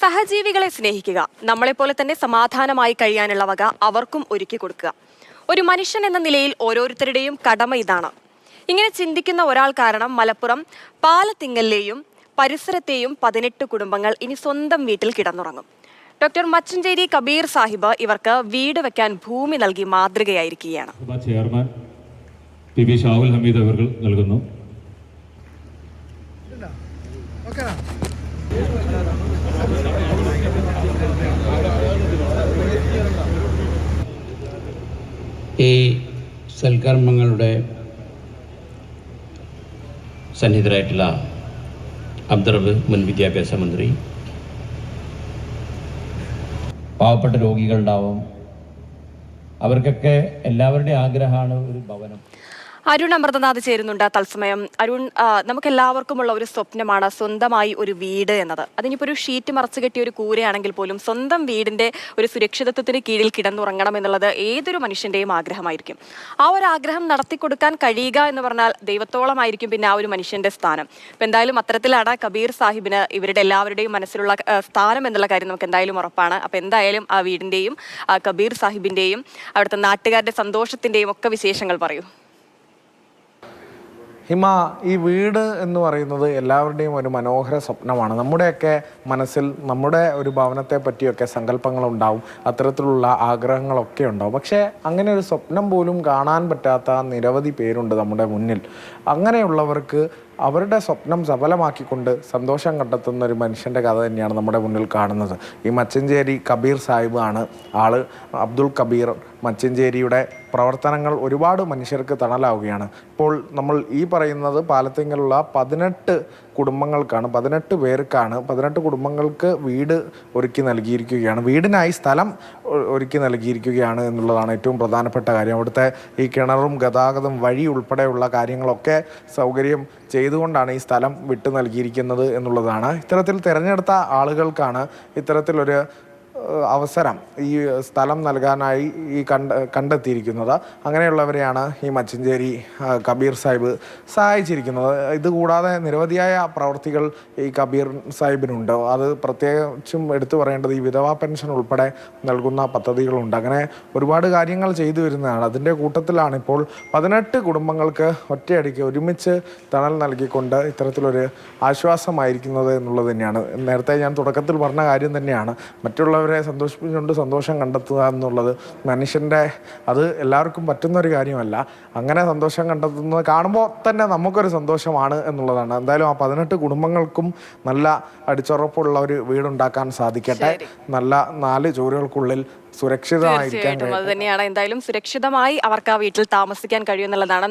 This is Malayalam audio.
സഹജീവികളെ സ്നേഹിക്കുക, നമ്മളെപ്പോലെ തന്നെ സമാധാനമായി കഴിയാനുള്ള വക അവർക്കും ഒരുക്കി കൊടുക്കുക. ഒരു മനുഷ്യൻ എന്ന നിലയിൽ ഓരോരുത്തരുടെയും കടമ ഇതാണ്. ഇങ്ങനെ ചിന്തിക്കുന്ന ഒരാൾ കാരണം മലപ്പുറം പാലത്തിങ്ങലിലെയും പരിസരത്തെയും 18 കുടുംബങ്ങൾ ഇനി സ്വന്തം വീട്ടിൽ കിടന്നുറങ്ങും. ഡോക്ടർ മച്ചഞ്ചേരി കബീർ സാഹിബ് ഇവർക്ക് വീട് വെക്കാൻ ഭൂമി നൽകി മാതൃകയായിരിക്കുകയാണ്. Chairman P B Shavul Hameed അവർ നൽകുന്നു. ഈ സൽക്കർമ്മങ്ങളുടെ സന്നിഹിതരായിട്ടുള്ള അബ്ദുറബ് മുൻ വിദ്യാഭ്യാസ മന്ത്രി, പാവപ്പെട്ട രോഗികളുണ്ടാവും, അവർക്കൊക്കെ എല്ലാവരുടെയും ആഗ്രഹമാണ് ഒരു ഭവനം. അരുൺ അമൃതനാഥ് ചേരുന്നുണ്ട് തത്സമയം. അരുൺ, നമുക്കെല്ലാവർക്കുമുള്ള ഒരു സ്വപ്നമാണ് സ്വന്തമായി ഒരു വീട് എന്നത്. അതിനിപ്പോൾ ഒരു ഷീറ്റ് മറച്ചു കെട്ടിയ ഒരു കൂരയാണെങ്കിൽ പോലും സ്വന്തം വീടിന്റെ ഒരു സുരക്ഷിതത്വത്തിന് കീഴിൽ കിടന്നുറങ്ങണം എന്നുള്ളത് ഏതൊരു മനുഷ്യന്റെയും ആഗ്രഹമായിരിക്കും. ആ ഒരു ആഗ്രഹം നടത്തിക്കൊടുക്കാൻ കഴിയുക എന്ന് പറഞ്ഞാൽ ദൈവത്തോളമായിരിക്കും പിന്നെ ആ ഒരു മനുഷ്യന്റെ സ്ഥാനം. ഇപ്പം എന്തായാലും അത്തരത്തിലാണ് കബീർ സാഹിബിന് ഇവരുടെ എല്ലാവരുടെയും മനസ്സിലുള്ള സ്ഥാനം എന്നുള്ള കാര്യം നമുക്ക് എന്തായാലും ഉറപ്പാണ്. അപ്പം എന്തായാലും ആ വീടിന്റെയും കബീർ സാഹിബിന്റെയും അവിടുത്തെ നാട്ടുകാരുടെ സന്തോഷത്തിന്റെയും ഒക്കെ വിശേഷങ്ങൾ പറയൂ. ഹിമ, ഈ വീട് എന്ന് പറയുന്നത് എല്ലാവരുടെയും ഒരു മനോഹര സ്വപ്നമാണ്. നമ്മുടെയൊക്കെ മനസ്സിൽ നമ്മുടെ ഒരു ഭവനത്തെ പറ്റിയൊക്കെ സങ്കല്പങ്ങളുണ്ടാവും, അത്തരത്തിലുള്ള ആഗ്രഹങ്ങളൊക്കെ ഉണ്ടാവും. പക്ഷേ അങ്ങനെ ഒരു സ്വപ്നം പോലും കാണാൻ പറ്റാത്ത നിരവധി പേരുണ്ട് നമ്മുടെ മുന്നിൽ. അങ്ങനെയുള്ളവർക്ക് അവരുടെ സ്വപ്നം സഫലമാക്കിക്കൊണ്ട് സന്തോഷം കണ്ടെത്തുന്ന ഒരു മനുഷ്യൻ്റെ കഥ തന്നെയാണ് നമ്മുടെ മുന്നിൽ കാണുന്നത്. ഈ മച്ചഞ്ചേരി കബീർ സാഹിബ് ആണ് ആള്. അബ്ദുൾ കബീർ മച്ചഞ്ചേരിയുടെ പ്രവർത്തനങ്ങൾ ഒരുപാട് മനുഷ്യർക്ക് തണലാവുകയാണ്. ഇപ്പോൾ നമ്മൾ ഈ പറയുന്നത് പാലത്തിങ്ങലുള്ള 18 കുടുംബങ്ങൾക്കാണ്, 18 പേർക്കാണ്, 18 കുടുംബങ്ങൾക്ക് വീട് ഒരുക്കി നൽകിയിരിക്കുകയാണ്. വീടിനായി സ്ഥലം ഒരുക്കി നൽകിയിരിക്കുകയാണ് എന്നുള്ളതാണ് ഏറ്റവും പ്രധാനപ്പെട്ട കാര്യം. അവിടുത്തെ ഈ കിണറും ഗതാഗതം വഴി ഉൾപ്പെടെയുള്ള കാര്യങ്ങളൊക്കെ സൗകര്യം ചെയ്തുകൊണ്ടാണ് ഈ സ്ഥലം വിട്ടു നൽകിയിരിക്കുന്നത് എന്നുള്ളതാണ്. ഇത്തരത്തിൽ തിരഞ്ഞെടുത്ത ആളുകൾക്കാണ് ഇത്തരത്തിലൊരു അവസരം ഈ സ്ഥലം നൽകാനായി കണ്ടെത്തിയിരിക്കുന്നത്. അങ്ങനെയുള്ളവരെയാണ് ഈ മച്ചഞ്ചേരി കബീർ സാഹിബ് സഹായിച്ചിരിക്കുന്നത്. ഇതുകൂടാതെ നിരവധിയായ പ്രവർത്തികൾ ഈ കബീർ സാഹിബിനുണ്ട്. അത് പ്രത്യേകിച്ചും എടുത്തു പറയേണ്ടത് ഈ വിധവാ പെൻഷൻ ഉൾപ്പെടെ നൽകുന്ന പദ്ധതികളുണ്ട്. അങ്ങനെ ഒരുപാട് കാര്യങ്ങൾ ചെയ്തു വരുന്നതാണ്. അതിൻ്റെ കൂട്ടത്തിലാണ് ഇപ്പോൾ 18 കുടുംബങ്ങൾക്ക് ഒറ്റയടിക്ക് ഒരുമിച്ച് തണൽ നൽകിക്കൊണ്ട് ഇത്തരത്തിലൊരു ആശ്വാസമായിരിക്കുന്നത് എന്നുള്ളത് തന്നെയാണ്. നേരത്തെ ഞാൻ തുടക്കത്തിൽ പറഞ്ഞ കാര്യം തന്നെയാണ്. മറ്റുള്ളവരെ സന്തോഷിപ്പിച്ചുകൊണ്ട് സന്തോഷം കണ്ടെത്തുക എന്നുള്ളത് മനുഷ്യൻ്റെ, അത് എല്ലാവർക്കും പറ്റുന്നൊരു കാര്യമല്ല. അങ്ങനെ സന്തോഷം കണ്ടെത്തുന്നത് കാണുമ്പോൾ തന്നെ നമുക്കൊരു സന്തോഷമാണ് എന്നുള്ളതാണ്. എന്തായാലും ആ 18 കുടുംബങ്ങൾക്കും നല്ല അടിച്ചുറപ്പുള്ള ഒരു വീടുണ്ടാക്കാൻ സാധിക്കട്ടെ. നല്ല 4 ചുവരുകൾക്കുള്ളിൽ സുരക്ഷിതമായിരിക്കാൻ. അത് തന്നെയാണ്. എന്തായാലും സുരക്ഷിതമായി അവർക്ക് ആ വീട്ടിൽ താമസിക്കാൻ കഴിയുമെന്നുള്ളതാണ്.